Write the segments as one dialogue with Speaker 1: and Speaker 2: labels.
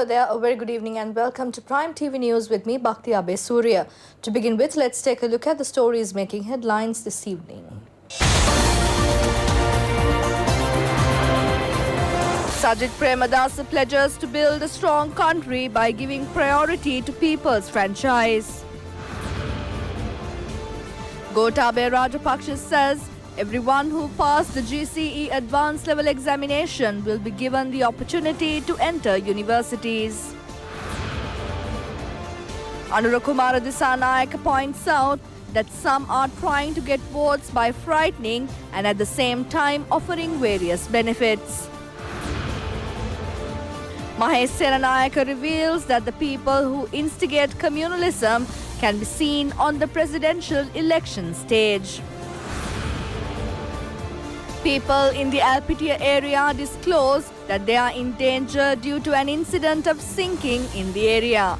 Speaker 1: Hello there, a very good evening and welcome to Prime TV News with me, Bhakti Abe Surya. To begin with, let's take a look at the stories making headlines this evening. Sajid Premadasa pledges to build a strong country by giving priority to people's franchise. Gotabaya Rajapaksa says everyone who passed the GCE advanced level examination will be given the opportunity to enter universities. Anurakumara Dissanayake points out that some are trying to get votes by frightening and at the same time offering various benefits. Mahesh Senanayake reveals that the people who instigate communalism can be seen on the presidential election stage. People in the Alpitia area disclose that they are in danger due to an incident of sinking in the area.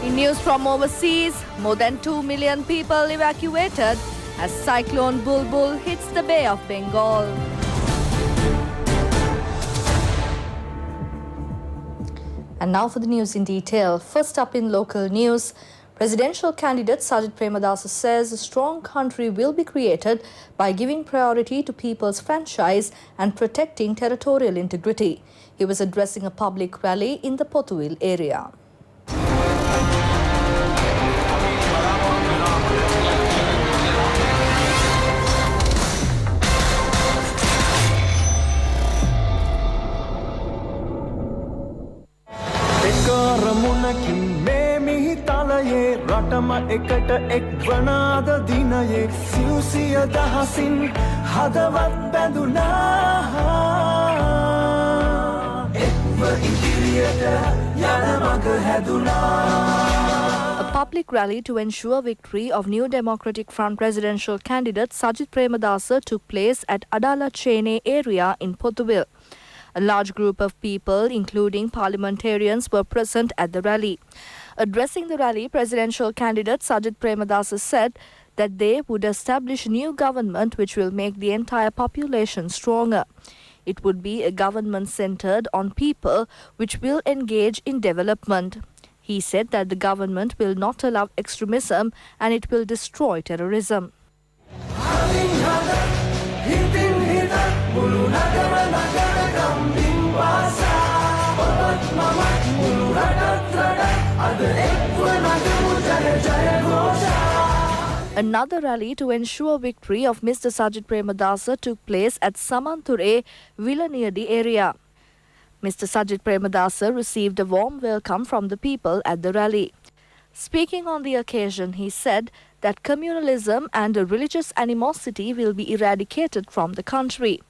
Speaker 1: In news from overseas, more than 2 million people evacuated as Cyclone Bulbul hits the Bay of Bengal. And now for the news in detail. First up in local news, presidential candidate Sajid Premadasa says a strong country will be created by giving priority to people's franchise and protecting territorial integrity. He was addressing a public rally in the Pothuil area.
Speaker 2: රටම එකට එක් වනාද දිනයේ සිව්සිය දහසින් හදවත් බැඳුනා එක්ව ඉදිරියට යන මඟ හැදුනා.
Speaker 1: A public rally to ensure victory of New Democratic Front presidential candidate Sajid Premadasa took place at Adala Chene area in Pothuil. A large group of people, including parliamentarians, were present at the rally. Addressing the rally, presidential candidate Sajid Premadasa said that they would establish a new government which will make the entire population stronger. It would be a government centered on people which will engage in development. He said that the government will not allow extremism and it will destroy terrorism. Another rally to ensure victory of Mr. Sajid Premadasa took place at Samanture, Villaniyadi area. Mr. Sajid Premadasa received a warm welcome from the people at the rally. Speaking on the occasion, he said that communalism and religious animosity will be eradicated from the country.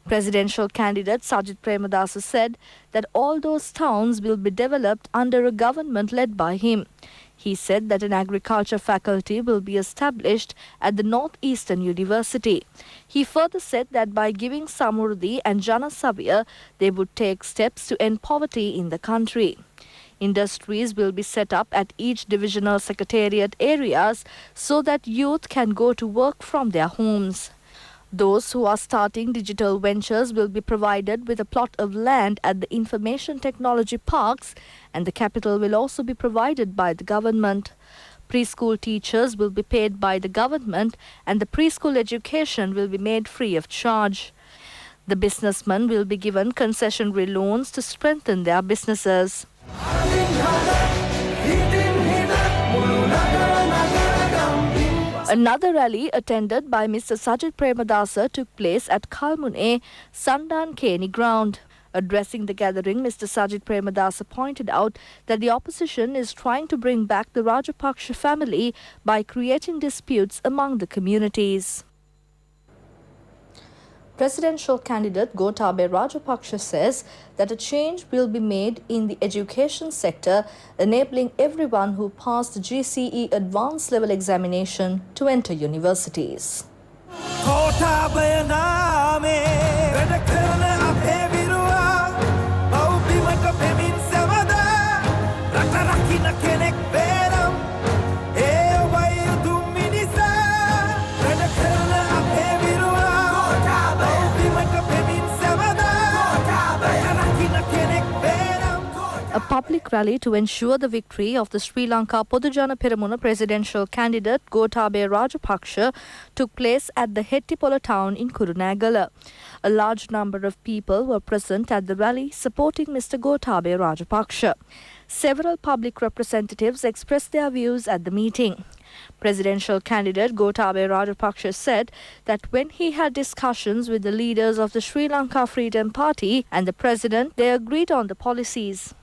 Speaker 1: Presidential candidate Sajid Premadasa said that all those towns will be developed under a government led by him. He said that an agriculture faculty will be established at the Northeastern University. He further said that by giving Samurdhi and Jana Savya, they would take steps to end poverty in the country. Industries will be set up at each divisional secretariat areas so that youth can go to work from their homes. Those who are starting digital ventures will be provided with a plot of land at the information technology parks, and the capital will also be provided by the government. Preschool teachers will be paid by the government and the preschool education will be made free of charge. The businessmen will be given concessionary loans to strengthen their businesses. Another rally attended by Mr. Sajid Premadasa took place at Kalmune, Sandan Keni ground. Addressing the gathering, Mr. Sajid Premadasa pointed out that the opposition is trying to bring back the Rajapaksa family by creating disputes among the communities. Presidential candidate Gotabaya Rajapaksa says that a change will be made in the education sector, enabling everyone who passed the GCE advanced level examination to enter universities.
Speaker 2: Can
Speaker 1: public rally to ensure the victory of the Sri Lanka Podujana Peramuna presidential candidate Gotabaya Rajapaksa took place at the Hettipola town in Kurunegala. A large number of people were present at the rally supporting Mr. Gotabaya Rajapaksa. Several public representatives expressed their views at the meeting. Presidential candidate Gotabaya Rajapaksa said that when he had discussions with the leaders of the Sri Lanka Freedom Party and the president, they agreed on the policies.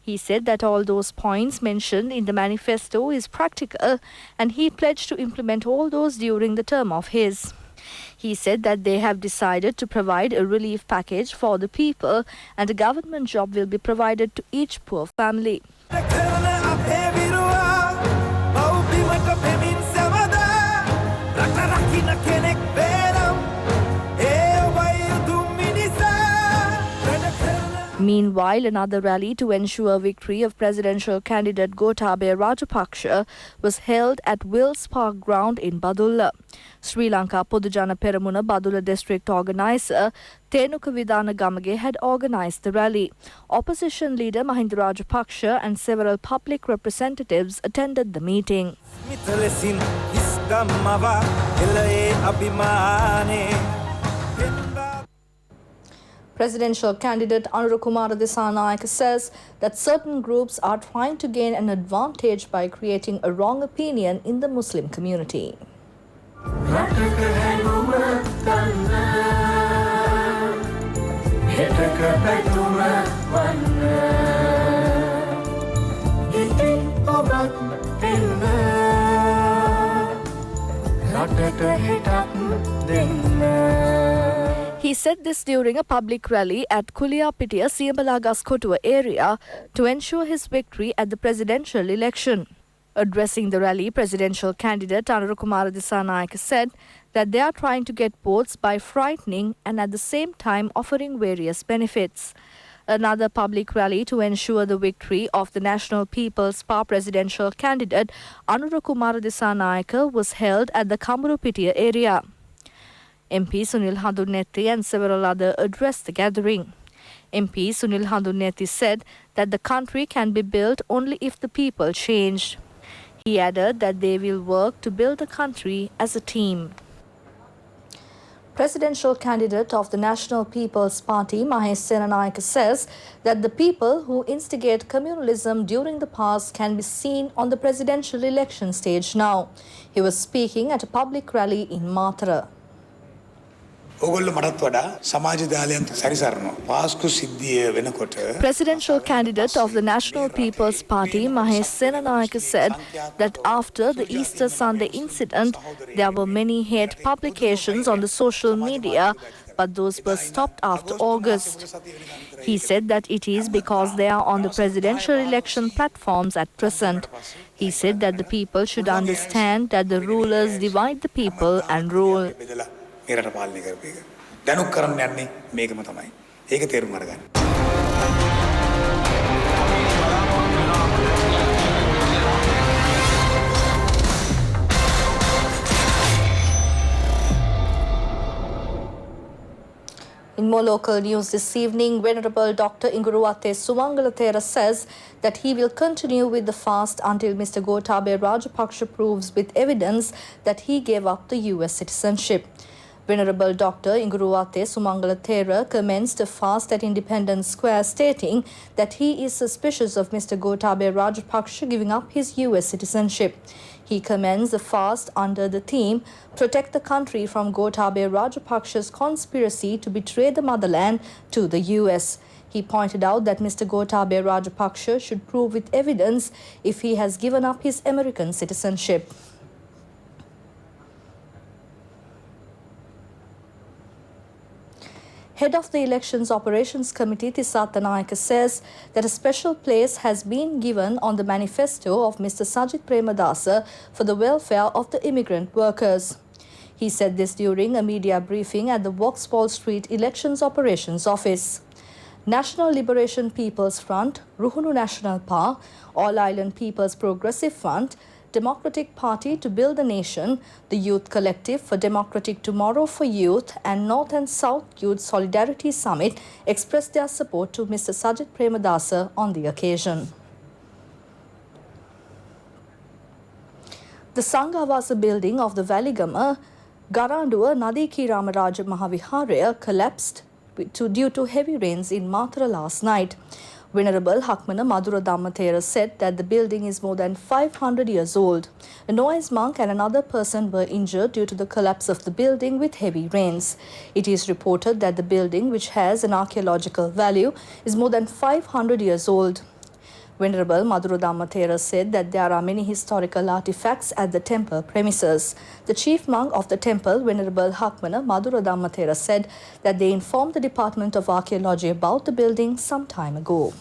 Speaker 1: He said that all those points mentioned in the manifesto is practical and he pledged to implement all those during the term of his. He said that they have decided to provide a relief package for the people and a government job will be provided to each poor family. Meanwhile, another rally to ensure victory of presidential candidate Gotabaya Rajapaksa was held at Wills Park Ground in Badulla. Sri Lanka Podujana Peramuna Badulla district organizer Tenuka Vidana Gamage had organized the rally. Opposition leader Mahinda Rajapaksa and several public representatives attended the meeting. Presidential candidate Anurukumara Dissanayake says that certain groups are trying to gain an advantage by creating a wrong opinion in the Muslim community. He said this during a public rally at Kuliyapitiya Siambalagas Kotua area to ensure his victory at the presidential election. Addressing the rally, presidential candidate Anurukumara Dissanayake said that they are trying to get votes by frightening and at the same time offering various benefits. Another public rally to ensure the victory of the National People's Party presidential candidate Anurukumara Dissanayake was held at the Kamurupitiya area. MP Sunil Handunethi and several others addressed the gathering. MP Sunil Handunethi said that the country can be built only if the people change. He added that they will work to build the country as a team. Presidential candidate of the National People's Party, Mahesh Senanayake, says that the people who instigate communalism during the past can be seen on the presidential election stage now. He was speaking at a public rally in Matara. Presidential candidate of the National People's Party, Mahesh Senanayake, said that after the Easter Sunday incident, there were many hate publications on the social media, but those were stopped after August. He said that it is because they are on the presidential election platforms at present. He said that the people should understand that the rulers divide the people and rule.
Speaker 3: දැනුක් කරන්න යන්නේ මේකම තමයි. ඒක තේරුම් අරගන්න.
Speaker 1: In more local news this evening, Venerable Dr. Inguruwate Sumangalathera says that he will continue with the fast until Mr. Gotabaya Rajapaksa proves with evidence that he gave up the US citizenship. Venerable Dr. Inguruwate Sumangalathera commenced a fast at Independence Square, stating that he is suspicious of Mr. Gotabaya Rajapaksa giving up his US citizenship. He commenced the fast under the theme, Protect the Country from Gotabaya Rajapaksa's Conspiracy to Betray the Motherland to the US. He pointed out that Mr. Gotabaya Rajapaksa should prove with evidence if he has given up his American citizenship. Head of the Elections Operations Committee, Tisatha Nayaka, says that a special place has been given on the manifesto of Mr. Sajith Premadasa for the welfare of the immigrant workers. He said this during a media briefing at the Vauxhall Street Elections Operations Office. National Liberation People's Front, Ruhunu National Pa, All Island People's Progressive Front, Democratic Party to Build the Nation, the Youth Collective for Democratic Tomorrow for Youth and North and South Youth Solidarity Summit expressed their support to Mr. Sajid Premadasa on the occasion. The Sanghavasa building of the Valigama Garanduwa Nadiki Ramaraja Mahaviharaya collapsed due to heavy rains in Mathura last night. Venerable Hakmana Madura Dhammathera said that the building is more than 500 years old. A noise monk and another person were injured due to the collapse of the building with heavy rains. It is reported that the building, which has an archaeological value, is more than 500 years old. Venerable Madura Dhammathera said that there are many historical artifacts at the temple premises. The chief monk of the temple, Venerable Hakmana Madura Dhammathera, said that they informed the Department of Archaeology about the building some time ago.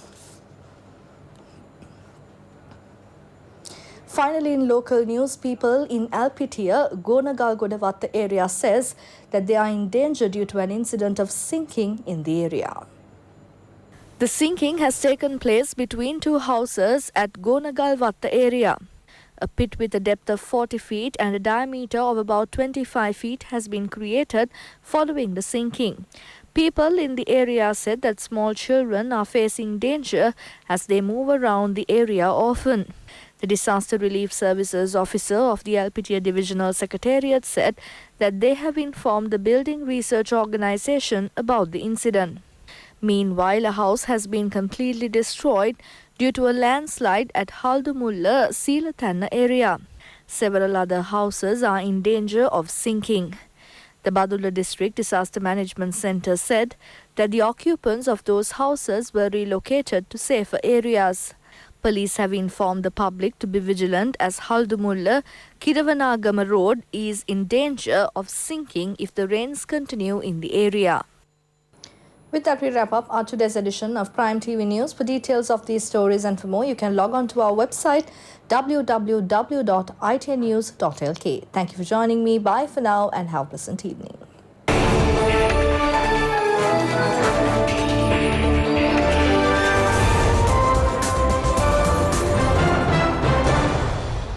Speaker 1: Finally, in local news, people in Alpitia, Gonagalgodawatta area says that they are in danger due to an incident of sinking in the area. The sinking has taken place between two houses at Gonagalwatta area. A pit with a depth of 40 feet and a diameter of about 25 feet has been created following the sinking. People in the area said that small children are facing danger as they move around the area often. The Disaster Relief Services officer of the Alpitia Divisional Secretariat said that they have informed the Building Research Organisation about the incident. Meanwhile, a house has been completely destroyed due to a landslide at Haldumulla, Seelathanna area. Several other houses are in danger of sinking. The Badulla District Disaster Management Centre said that the occupants of those houses were relocated to safer areas. Police have informed the public to be vigilant as Haldumulla Kiravanagama Road is in danger of sinking if the rains continue in the area. With that, we wrap up our today's edition of Prime TV News. For details of these stories and for more, you can log on to our website www.itnews.lk. Thank you for joining me. Bye for now and have a pleasant evening.